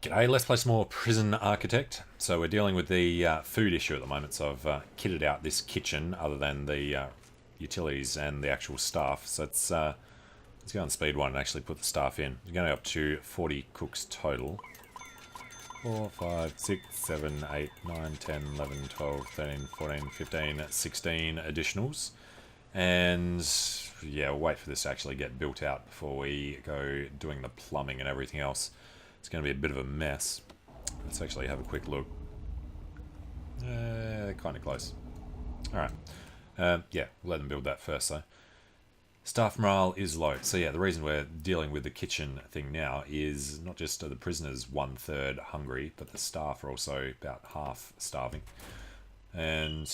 G'day, let's play some more Prison Architect. So we're dealing with the food issue at the moment, so I've kitted out this kitchen other than the utilities and the actual staff. So let's go on speed one and actually put the staff in. We're going up to 40 cooks total. 4, 5, 6, 7, 8, 9, 10, 11, 12, 13, 14, 15, 16 additionals. And yeah, we'll wait for this to actually get built out before we go doing the plumbing and everything else. It's going to be a bit of a mess. Let's actually have a quick look. Kind of close. Alright. Yeah, we'll let them build that first though. Staff morale is low. So yeah, the reason we're dealing with the kitchen thing now is not just are the prisoners 1/3 hungry, but the staff are also about half starving. And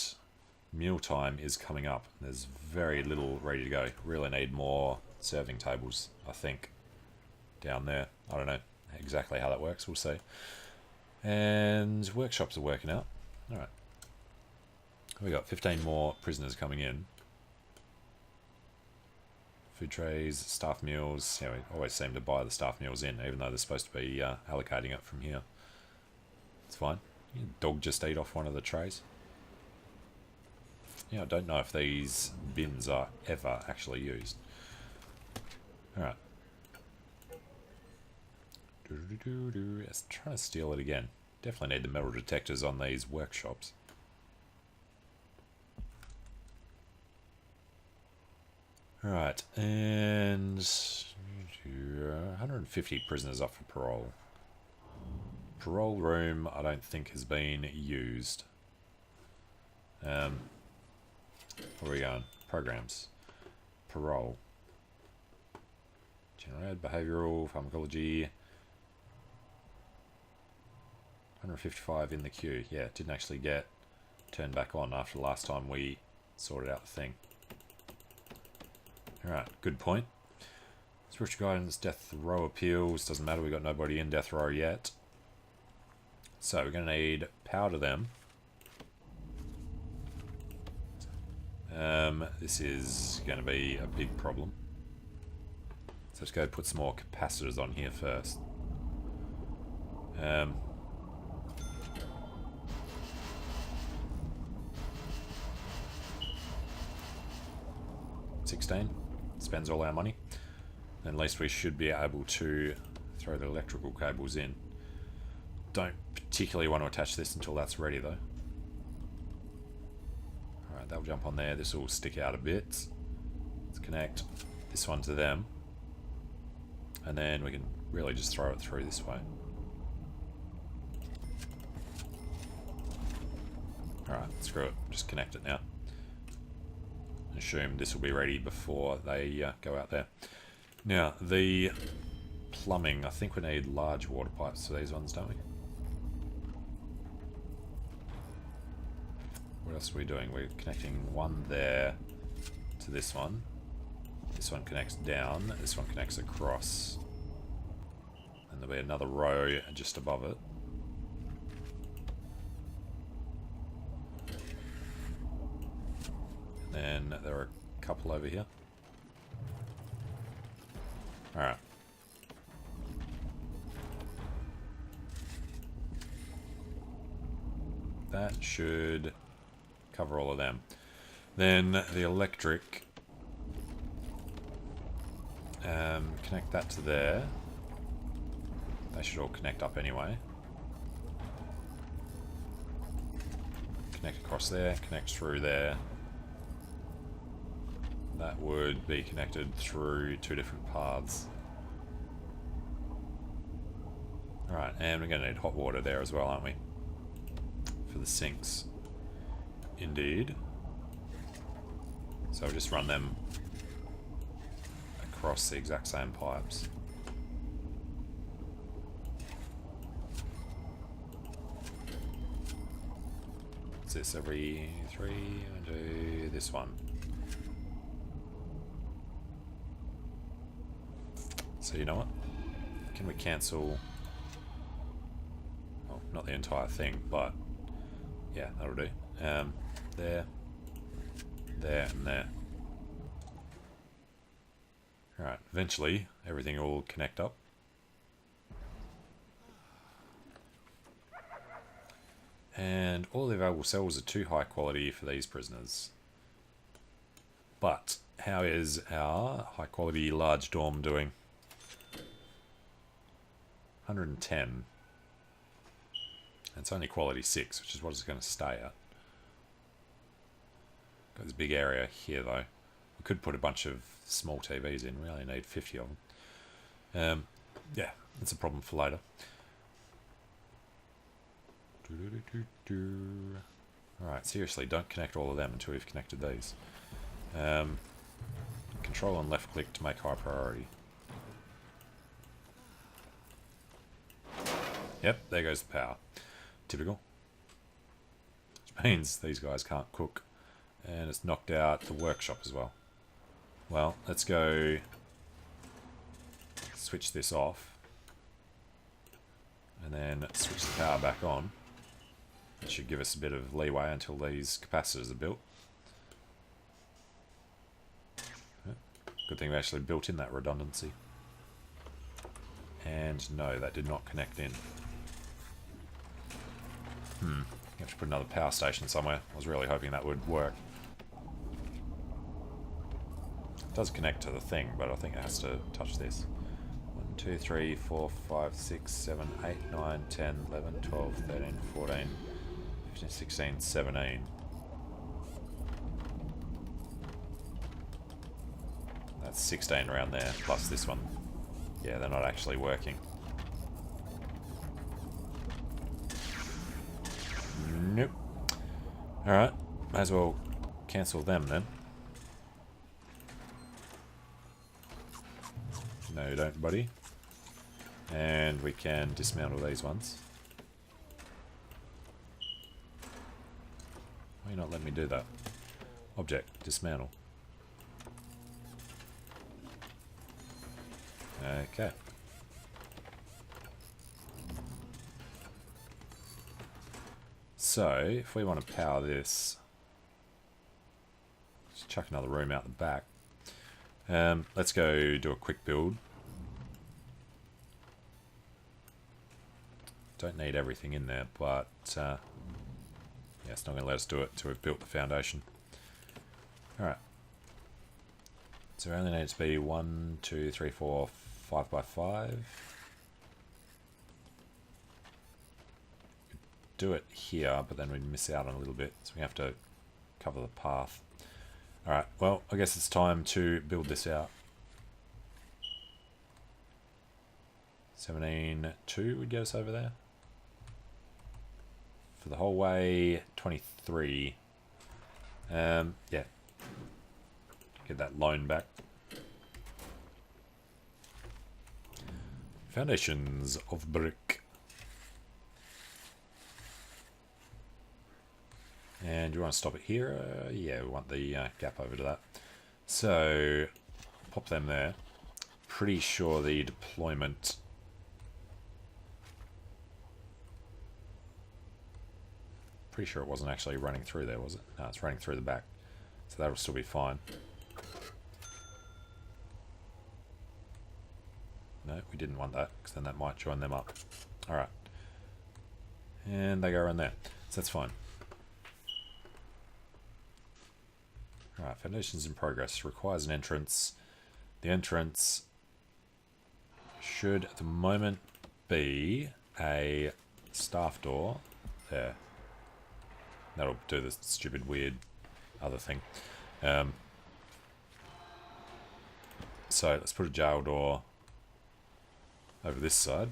mealtime is coming up. There's very little ready to go. Really need more serving tables, I think, down there. I don't know exactly how that works. We'll see. And workshops are working out. Alright. We got 15 more prisoners coming in. Food trays, staff meals. Yeah, we always seem to buy the staff meals in, even though they're supposed to be allocating it from here. It's fine. Your dog just ate off one of the trays. Yeah, I don't know if these bins are ever actually used. Alright. Let's try to steal it again. Definitely need the metal detectors on these workshops. Alright, and 150 prisoners up for parole. Parole room, I don't think has been used. Where are we going? Programs. Parole. General ed, behavioural, pharmacology. 155 in the queue. Yeah, it didn't actually get turned back on after the last time we sorted out the thing. Alright, good point. Spiritual guidance, death row appeals. Doesn't matter, we got nobody in death row yet. So we're going to need power to them. This is going to be a big problem. So let's go put some more capacitors on here first. 16 spends all our money. Then at least we should be able to throw the electrical cables in. Don't particularly want to attach this until that's ready though. Alright, that'll jump on there. This will stick out a bit. Let's connect this one to them. And then we can really just throw it through this way. Alright, screw it. Just connect it now. Assume this will be ready before they go out there. Now, the plumbing. I think we need large water pipes for these ones, don't we? What else are we doing? We're connecting one there to this one. This one connects down. This one connects across. And there'll be another row just above it. And there are a couple over here. Alright. That should cover all of them. Then the electric. Connect that to there. They should all connect up anyway. Connect across there, connect through there. That would be connected through two different paths. Alright, and we're going to need hot water there as well, aren't we? For the sinks. Indeed. So we'll just run them across the exact same pipes. What's this? Every 3, and do this one. So you know what? Can we cancel? Well, not the entire thing, but yeah, that'll do. There, there, and there. Alright, eventually everything will connect up. And all the available cells are too high quality for these prisoners. But how is our high quality large dorm doing? 110. It's only quality 6, which is what it's going to stay at. Got this big area here though. We could put a bunch of small TVs in. We only need 50 of them. Yeah, that's a problem for later. Alright, seriously, don't connect all of them until we've connected these. Control and left click to make high priority. Yep, there goes the power. Typical. Which means these guys can't cook. And it's knocked out the workshop as well. Well, let's go switch this off. And then switch the power back on. It should give us a bit of leeway until these capacitors are built. Good thing we actually built in that redundancy. And no, that did not connect in. You have to put another power station somewhere. I was really hoping that would work. It does connect to the thing, but I think it has to touch this. 1, 2, 3, 4, 5, 6, 7, 8, 9, 10, 11, 12, 13, 14, 15, 16, 17. That's 16 around there, plus this one. Yeah, they're not actually working. Nope. Alright, might as well cancel them then. No, don't, buddy. And we can dismantle these ones. Why are you not letting me do that? Object, dismantle. Okay. So, if we want to power this, just chuck another room out the back. Let's go do a quick build. Don't need everything in there, but yeah, it's not going to let us do it until we've built the foundation. Alright. So we only need it to be 1, 2, 3, 4, 5 by 5. Do it here, but then we'd miss out on a little bit, so we have to cover the path. Alright, well, I guess it's time to build this out. 17.2 would get us over there. For the whole way, 23. Yeah. Get that loan back. Foundations of brick. And do you want to stop it here? Yeah, we want the gap over to that. So, pop them there. Pretty sure the deployment... Pretty sure it wasn't actually running through there, was it? No, it's running through the back. So that'll still be fine. No, we didn't want that, because then that might join them up. Alright. And they go around there. So that's fine. Alright, foundations in progress. Requires an entrance. The entrance should at the moment be a staff door. There. That'll do this stupid weird other thing. So let's put a jail door over this side.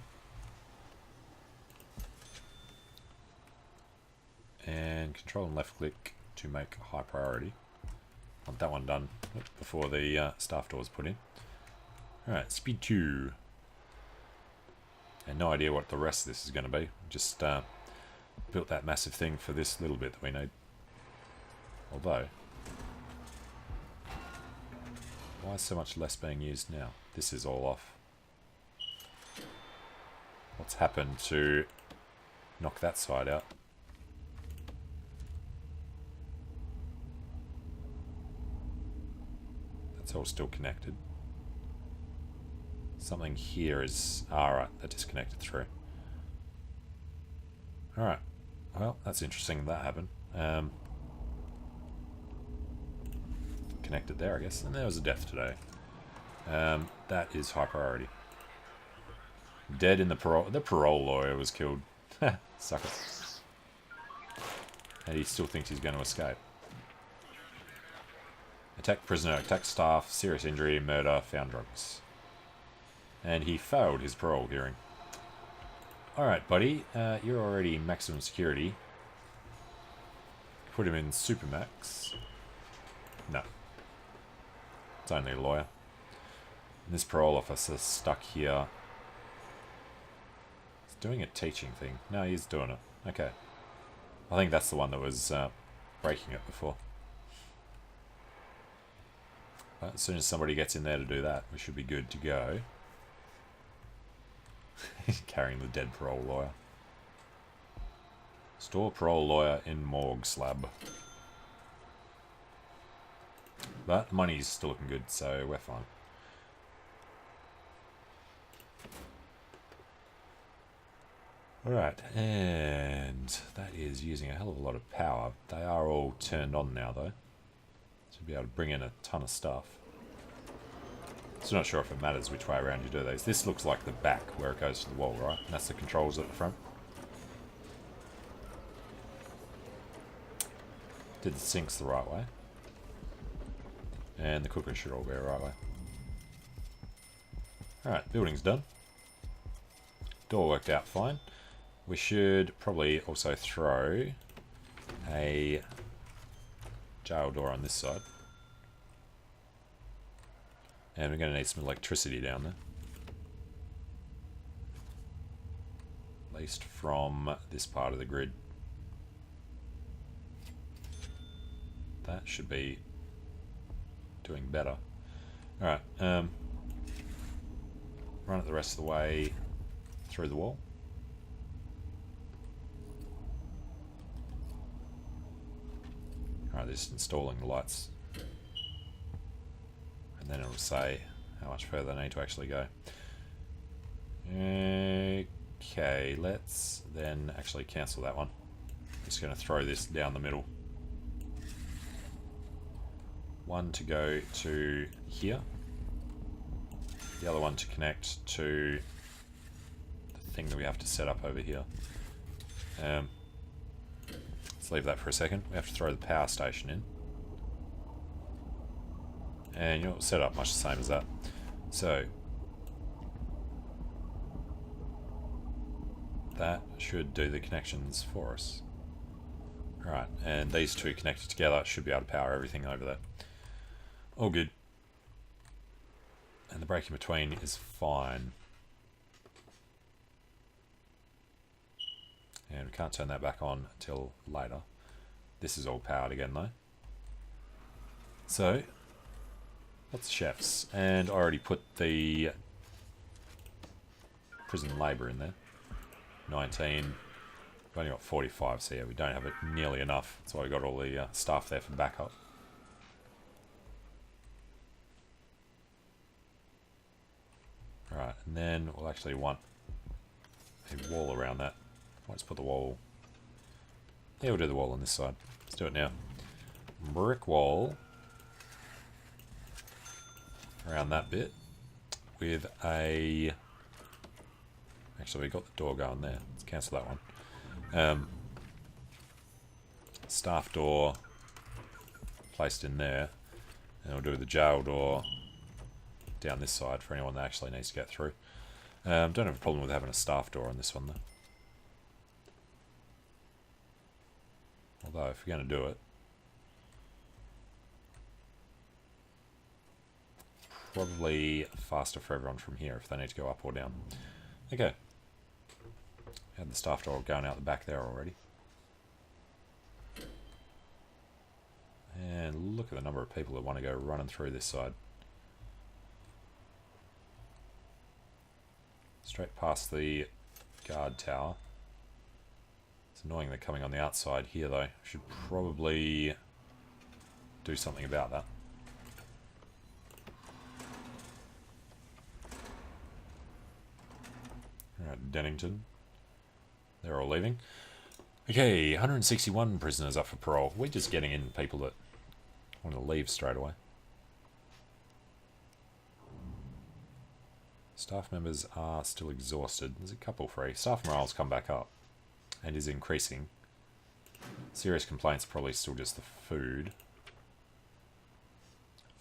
And control and left click to make high priority. Want that one done before the staff door is put in. Alright, speed 2. And no idea what the rest of this is going to be. Just built that massive thing for this little bit that we need. Although, why is so much less being used now? This is all off. What's happened to knock that side out? That's all still connected. Something here is... Alright, that disconnected through. Alright. Well, that's interesting that happened. Connected there, I guess. And there was a death today. That is high priority. Dead in the parole. The parole lawyer was killed. Sucker. And he still thinks he's going to escape. Attacked prisoner, attacked staff, serious injury, murder, found drugs. And he failed his parole hearing. Alright, buddy. You're already maximum security. Put him in supermax. No. It's only a lawyer. And this parole officer stuck here. He's doing a teaching thing. No, he's doing it. Okay. I think that's the one that was breaking it before. But as soon as somebody gets in there to do that, we should be good to go. Carrying the dead parole lawyer. Store parole lawyer in morgue slab. But the money's still looking good, so we're fine. Alright, and that is using a hell of a lot of power. They are all turned on now, though. Should be able to bring in a ton of stuff. Still not sure if it matters which way around you do these. This looks like the back, where it goes to the wall, right? And that's the controls at the front. Did the sinks the right way. And the cooker should all go the right way. Alright, building's done. Door worked out fine. We should probably also throw a jail door on this side. And we're going to need some electricity down there. At least from this part of the grid. That should be doing better. Alright, run it the rest of the way through the wall. Alright, just installing the lights. And then it'll say how much further I need to actually go. Okay, let's then actually cancel that one. I'm just going to throw this down the middle. One to go to here. The other one to connect to the thing that we have to set up over here. Let's leave that for a second. We have to throw the power station in. And you'll set up much the same as that. So that should do the connections for us. Alright, and these two connected together should be able to power everything over there. All good. And the break in between is fine. And we can't turn that back on until later. This is all powered again though. So, lots of chefs. And I already put the prison labour in there. 19. We've only got 45, so yeah, we don't have it nearly enough. That's why we got all the staff there for backup. Alright, and then we'll actually want a wall around that. Let's put the wall... Yeah, we'll do the wall on this side. Let's do it now. Brick wall around that bit with a... Actually, we got the door going there. Let's cancel that one. Staff door placed in there. And we'll do the jail door down this side for anyone that actually needs to get through. Don't have a problem with having a staff door on this one though. Although, if we're going to do it, probably faster for everyone from here if they need to go up or down. Okay. Had the staff door going out the back there already. And look at the number of people that want to go running through this side. Straight past the guard tower. It's annoying they're coming on the outside here though. Should probably do something about that. Alright, Dennington. They're all leaving. Okay, 161 prisoners up for parole. We're just getting in people that want to leave straight away. Staff members are still exhausted. There's a couple free. Staff morale's come back up and is increasing. Serious complaints probably still just the food.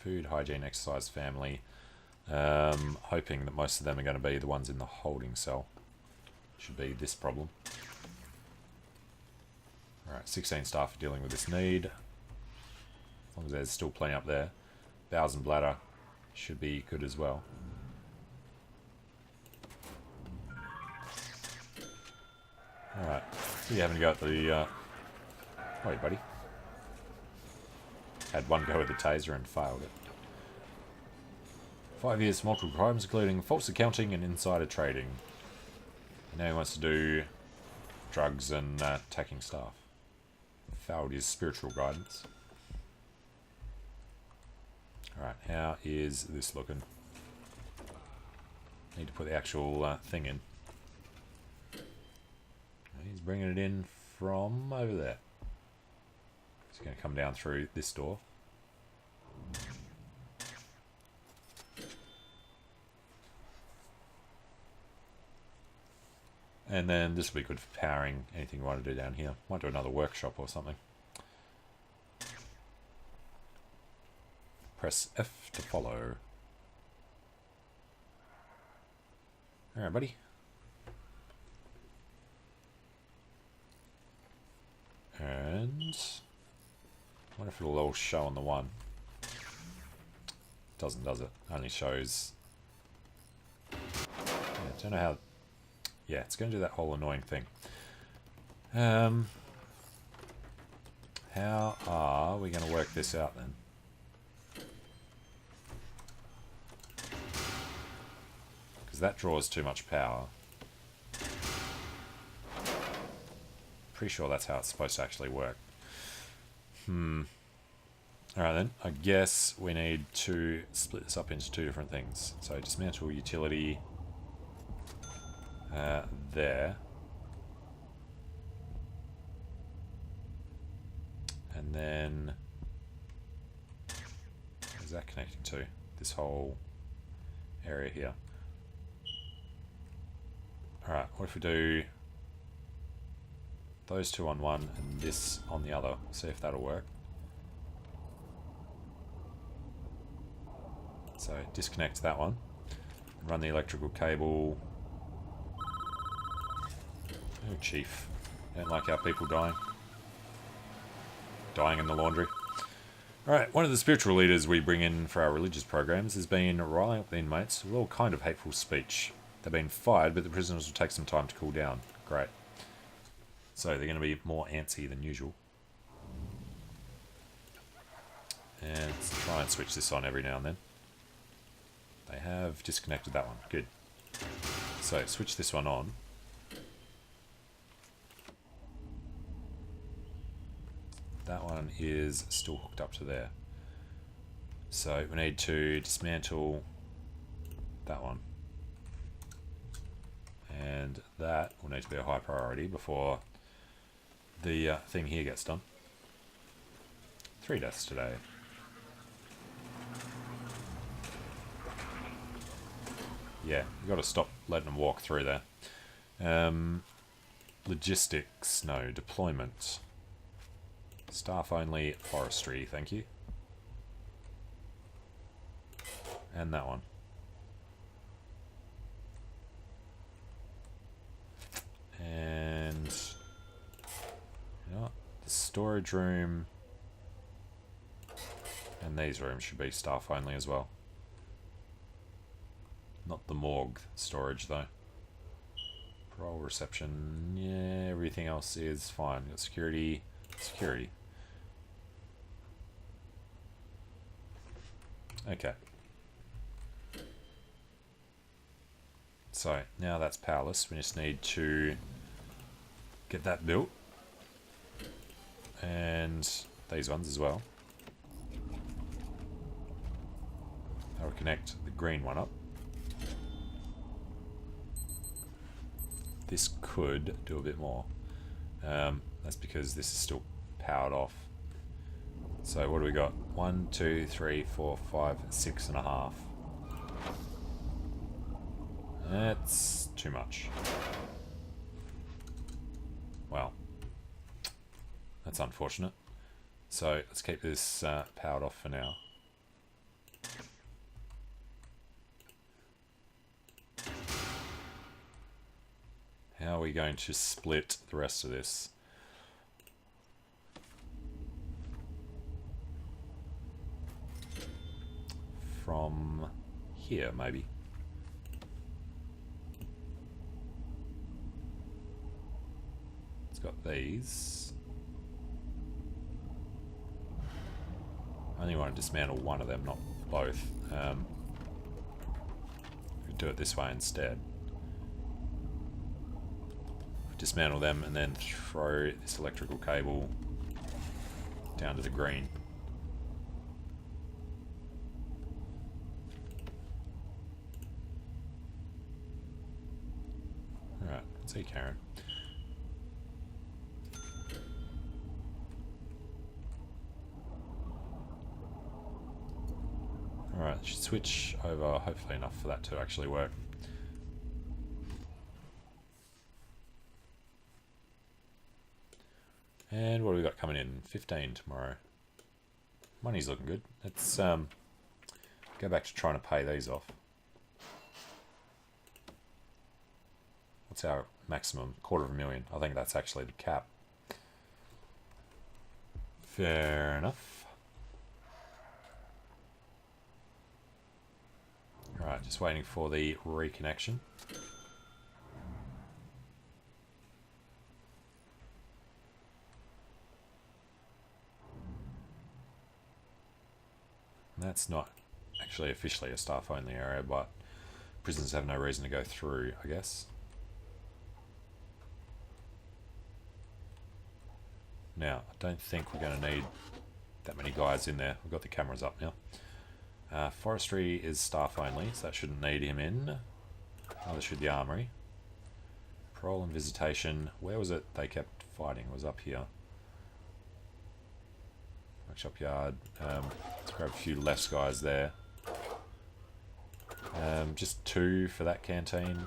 Food, hygiene, exercise, family. Hoping that most of them are going to be the ones in the holding cell. Should be this problem. Alright, 16 staff are dealing with this need. As long as there's still plenty up there. Bowels and bladder should be good as well. Alright, so you haven't got the... Wait, buddy. Had one go with the taser and failed it. 5 years for multiple crimes, including false accounting and insider trading. And now he wants to do drugs and attacking staff. Failed his spiritual guidance. Alright, how is this looking? Need to put the actual thing in. He's bringing it in from over there. It's going to come down through this door. And then this will be good for powering anything you want to do down here. Might do another workshop or something. Press F to follow. Alright, buddy. And I wonder if it'll all show on the one. Doesn't, does it? Only shows. Yeah, I don't know how. Yeah, it's going to do that whole annoying thing. How are we going to work this out then? Because that draws too much power. Pretty sure that's how it's supposed to actually work. Alright then, I guess we need to split this up into two different things. So dismantle utility there. And then, where's that connecting to? This whole area here. Alright, what if we do those two on one and this on the other? See if that'll work. So disconnect that one. Run the electrical cable. Oh, Chief. Don't like our people dying. Dying in the laundry. Alright, one of the spiritual leaders we bring in for our religious programs has been riling up the inmates with all kind of hateful speech. They've been fired, but the prisoners will take some time to cool down. Great. So they're going to be more antsy than usual. And let's try and switch this on every now and then. They have disconnected that one. Good. So switch this one on. That one is still hooked up to there. So we need to dismantle that one. And that will need to be a high priority before the thing here gets done. 3 deaths today. Yeah, you've got to stop letting them walk through there. Logistics, no. Deployment. Staff only forestry, thank you. And that one. And you know what? The storage room and these rooms should be staff only as well. Not the morgue storage though. Parole reception, yeah, everything else is fine. Got security, security. Okay. So now that's powerless. We just need to get that built. And these ones as well. I'll connect the green one up. This could do a bit more. That's because this is still powered off. So what do we got? 1, 2, 3, 4, 5, 6.5. That's too much. Well, that's unfortunate. So let's keep this powered off for now. How are we going to split the rest of this? From here, maybe. It's got these. I only want to dismantle one of them, not both. We do it this way instead. Dismantle them and then throw this electrical cable down to the green. Alright, see you, Karen. Alright, should switch over, hopefully enough for that to actually work. And what do we got coming in? 15 tomorrow. Money's looking good. Let's go back to trying to pay these off. What's our maximum? $250,000. I think that's actually the cap. Fair enough. Alright, just waiting for the reconnection. That's not actually officially a staff-only area, but prisoners have no reason to go through, I guess. Now, I don't think we're going to need that many guys in there. We've got the cameras up now. Forestry is staff-only, so that shouldn't need him in. Neither should the armory. Parole and visitation. Where was it they kept fighting? It was up here. Workshop yard. Let's grab a few less guys there. Just 2 for that canteen.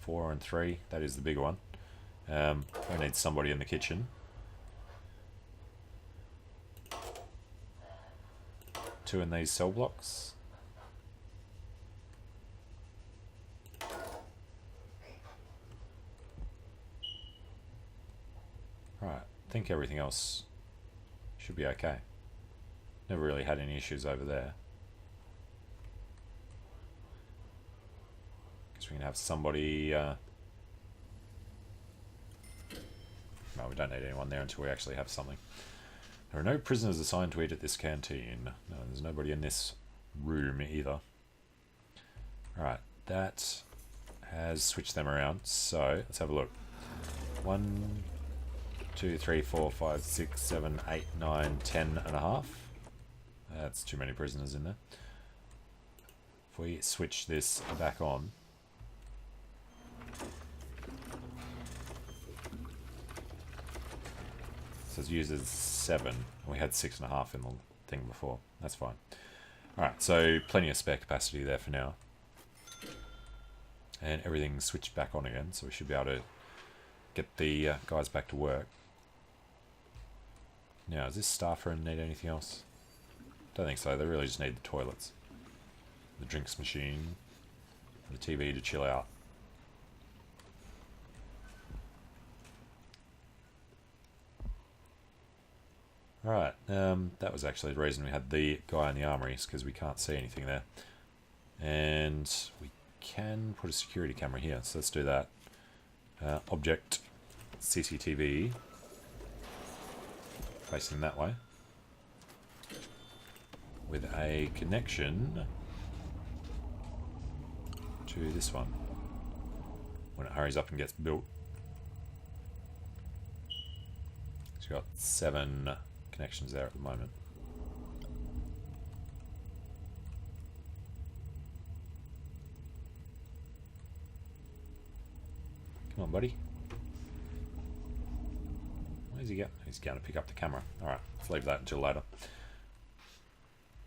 4 and 3. That is the bigger one. We need somebody in the kitchen. 2 in these cell blocks. Right, I think everything else should be okay. Never really had any issues over there. Guess we can have somebody... No, we don't need anyone there until we actually have something. There are no prisoners assigned to eat at this canteen. No, there's nobody in this room either. Alright, that has switched them around. So, let's have a look. 1, 2, 3, 4, 5, 6, 7, 8, 9, 10 and a half. That's too many prisoners in there. If we switch this back on, it says uses 7. We had 6.5 in the thing before. That's fine. Alright, so plenty of spare capacity there for now. And everything's switched back on again, so we should be able to get the guys back to work. Now, does this staff room need anything else? Don't think so. They really just need the toilets, the drinks machine, and the TV to chill out. Alright, that was actually the reason we had the guy in the armories, because we can't see anything there. And we can put a security camera here, so let's do that. Object, CCTV, facing that way, with a connection to this one, when it hurries up and gets built. It's got 7 connections there at the moment. Come on, buddy. Where's he go? He's going to pick up the camera. Alright, let's leave that until later.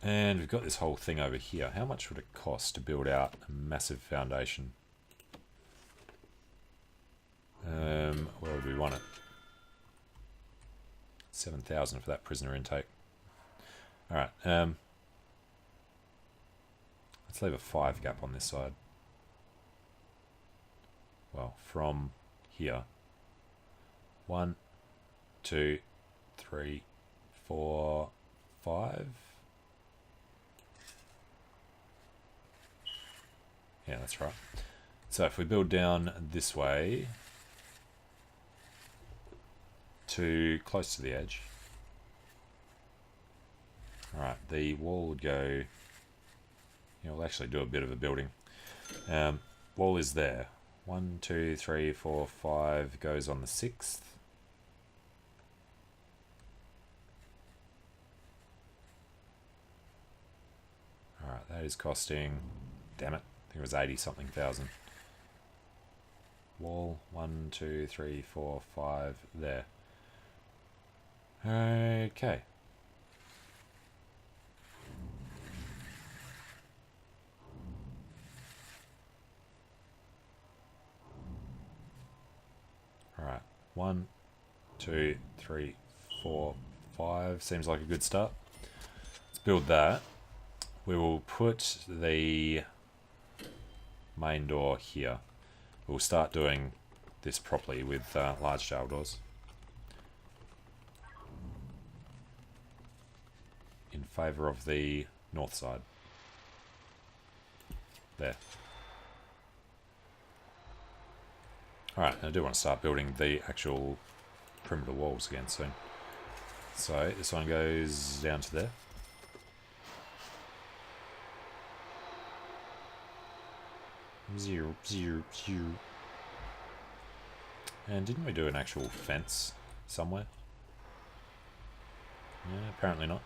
And we've got this whole thing over here. How much would it cost to build out a massive foundation? Where would we want it? 7,000 for that prisoner intake. Alright, let's leave a 5 gap on this side. Well, from here. 1, 2, 3, 4, 5. Yeah, that's right. So if we build down this way to close to the edge. Alright, the wall would go... Yeah, we'll actually do a bit of a building. Wall is there. 1, 2, 3, 4, 5 goes on the 6th. Alright, that is costing... Damn it. I think it was 80 something thousand. Wall, 1, 2, 3, 4, 5, there. Okay. Alright, 1, 2, 3, 4, 5. Seems like a good start. Let's build that. We will put the main door here. We'll start doing this properly with large jail doors. In favour of the north side. There. Alright, I do want to start building the actual perimeter walls again soon. So this one goes down to there. Zero, zero, zero. And didn't we do an actual fence somewhere? Yeah, apparently not.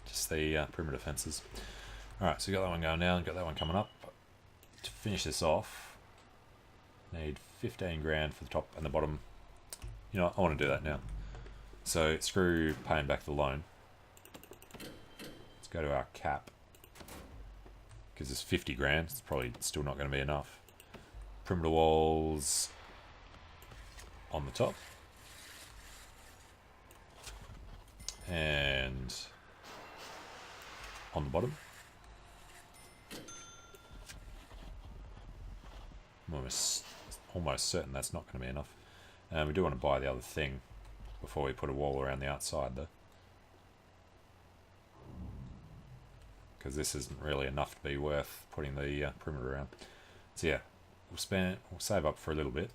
Just the perimeter fences. Alright, so we got that one going now and got that one coming up. To finish this off, need 15 grand for the top and the bottom. You know what, I want to do that now. So screw paying back the loan. Let's go to our cap. Because it's 50 grand, it's probably still not going to be enough. Perimeter walls on the top. And on the bottom. I'm almost certain that's not going to be enough. We do want to buy the other thing before we put a wall around the outside though. Because this isn't really enough to be worth putting the perimeter around. So yeah, we'll save up for a little bit.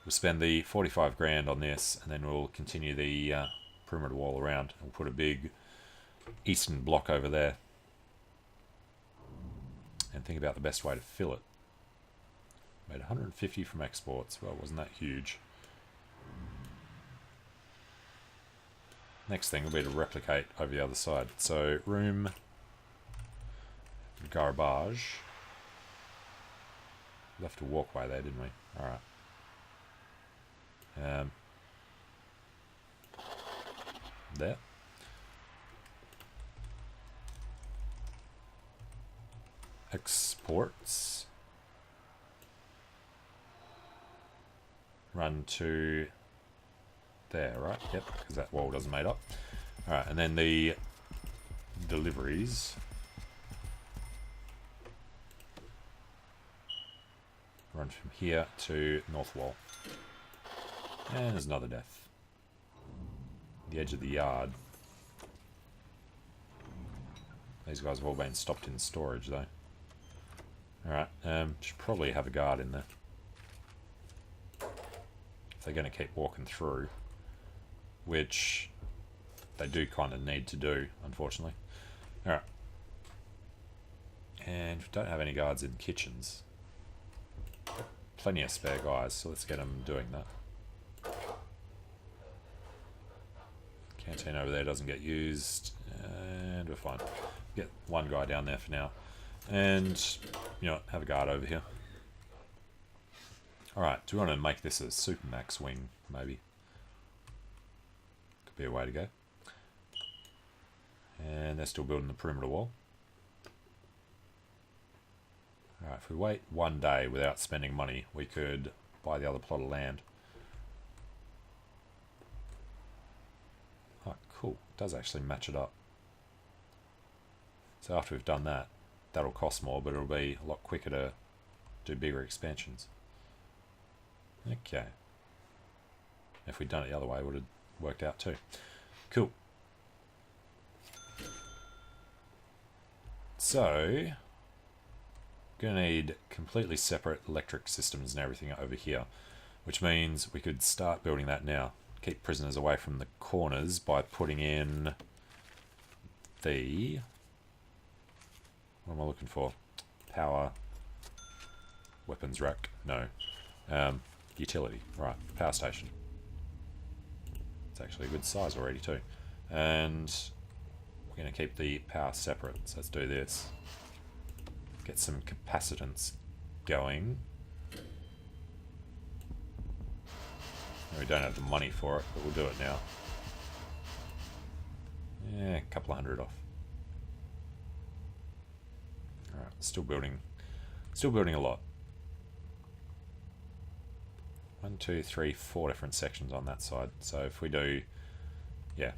We'll spend the 45 grand on this, and then we'll continue the perimeter wall around. We'll put a big eastern block over there, and think about the best way to fill it. Made 150 from exports. Well, wasn't that huge? Next thing will be to replicate over the other side. So room. Garbage. Left a walkway there, didn't we? Alright. There. Exports. Run to there, right? Yep, because that wall doesn't mate up. Alright, and then the deliveries. Run from here to north wall. And there's another death. The edge of the yard. These guys have all been stopped in storage though. Alright, should probably have a guard in there. If they're going to keep walking through. Which they do kind of need to do, unfortunately. Alright. And we don't have any guards in kitchens. Plenty of spare guys, so let's get them doing that. Canteen over there doesn't get used, and we're fine. Get one guy down there for now. And, you know, have a guard over here. Alright, do we want to make this a supermax wing, maybe? Could be a way to go. And they're still building the perimeter wall. Alright, if we wait 1 day without spending money, we could buy the other plot of land. Oh, cool. It does actually match it up. So after we've done that, that'll cost more, but it'll be a lot quicker to do bigger expansions. Okay. If we'd done it the other way, it would have worked out too. Cool. So, gonna need completely separate electric systems and everything over here, which means we could start building that now. Keep prisoners away from the corners by putting in the... What am I looking for? Power... Weapons rack? No. Utility. Right. Power station. It's actually a good size already too. And we're going to keep the power separate. So let's do this. Get some capacitance going. We don't have the money for it, but we'll do it now. Yeah, a couple of hundred off. Alright, still building a lot. 1, 2, 3, 4 different sections on that side. So if we do, yeah,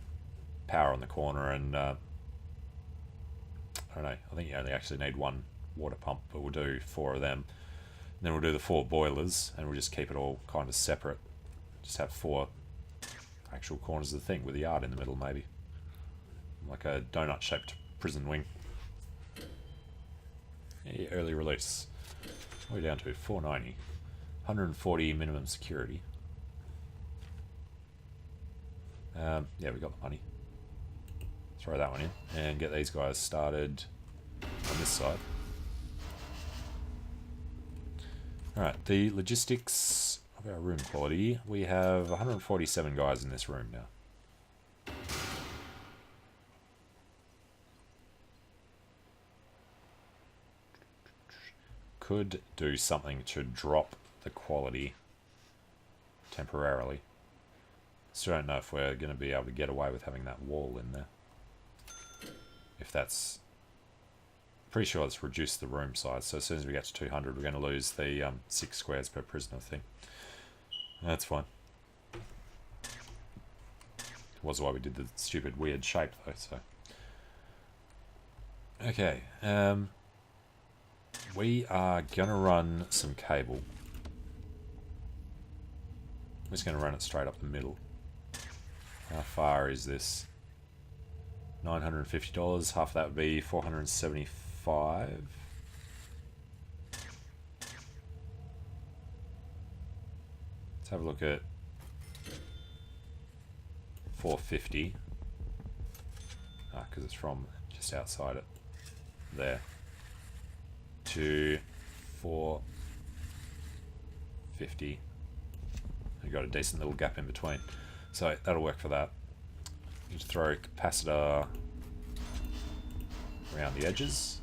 power on the corner and, I don't know, I think you only actually need 1 water pump, but we'll do 4 of them. And then we'll do the 4 boilers, and we'll just keep it all kind of separate. Just have 4 actual corners of the thing with a yard in the middle, maybe. Like a donut-shaped prison wing. Yeah, early release. What are we down to? 490. 140 minimum security. Yeah, we got the money. Throw that one in and get these guys started on this side. Alright, the logistics of our room quality. We have 147 guys in this room now. Could do something to drop the quality temporarily. Still don't know if we're going to be able to get away with having that wall in there. If that's... Pretty sure it's reduced the room size, so as soon as we get to 200 we're going to lose the 6 squares per prisoner thing. That's fine. Was why we did the stupid weird shape though, so... Okay, we are going to run some cable. I'm just going to run it straight up the middle. How far is this? $950. Half of that would be $475. Let's have a look at $450. Because it's from just outside it. There. To $450. You've got a decent little gap in between. So that'll work for that. You just throw a capacitor around the edges.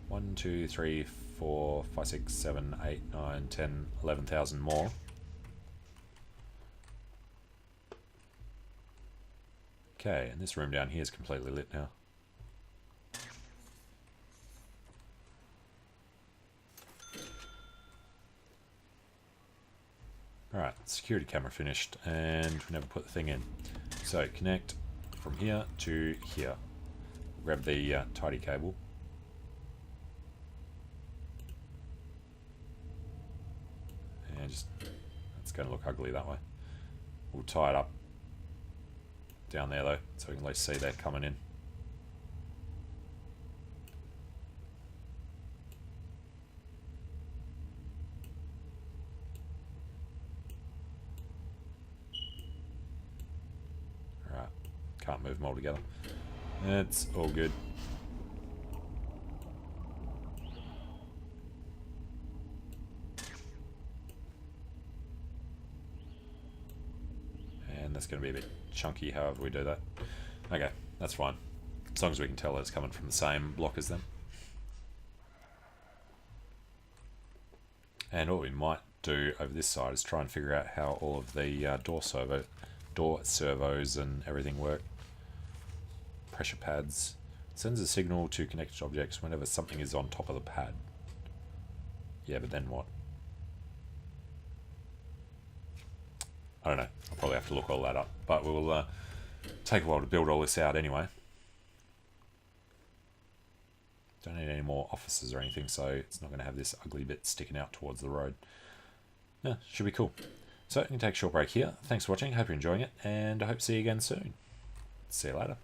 1, 2, 3, 4, 5, 6, 7, 8, 9, 10, 11,000 more. Okay, and this room down here is completely lit now. Alright, security camera finished, and we never put the thing in. So connect from here to here. Grab the tidy cable. And just, it's going to look ugly that way. We'll tie it up down there though, so we can at least see that coming in. Can't move them all together. It's all good. And that's going to be a bit chunky however we do that. Okay, that's fine. As long as we can tell that it's coming from the same block as them. And what we might do over this side is try and figure out how all of the door servos and everything work. Pressure pads. Sends a signal to connected objects whenever something is on top of the pad. Yeah, but then what? I don't know. I'll probably have to look all that up. But we'll take a while to build all this out anyway. Don't need any more offices or anything, so it's not going to have this ugly bit sticking out towards the road. Yeah, should be cool. So you can take a short break here. Thanks for watching. Hope you're enjoying it, and I hope to see you again soon. See you later.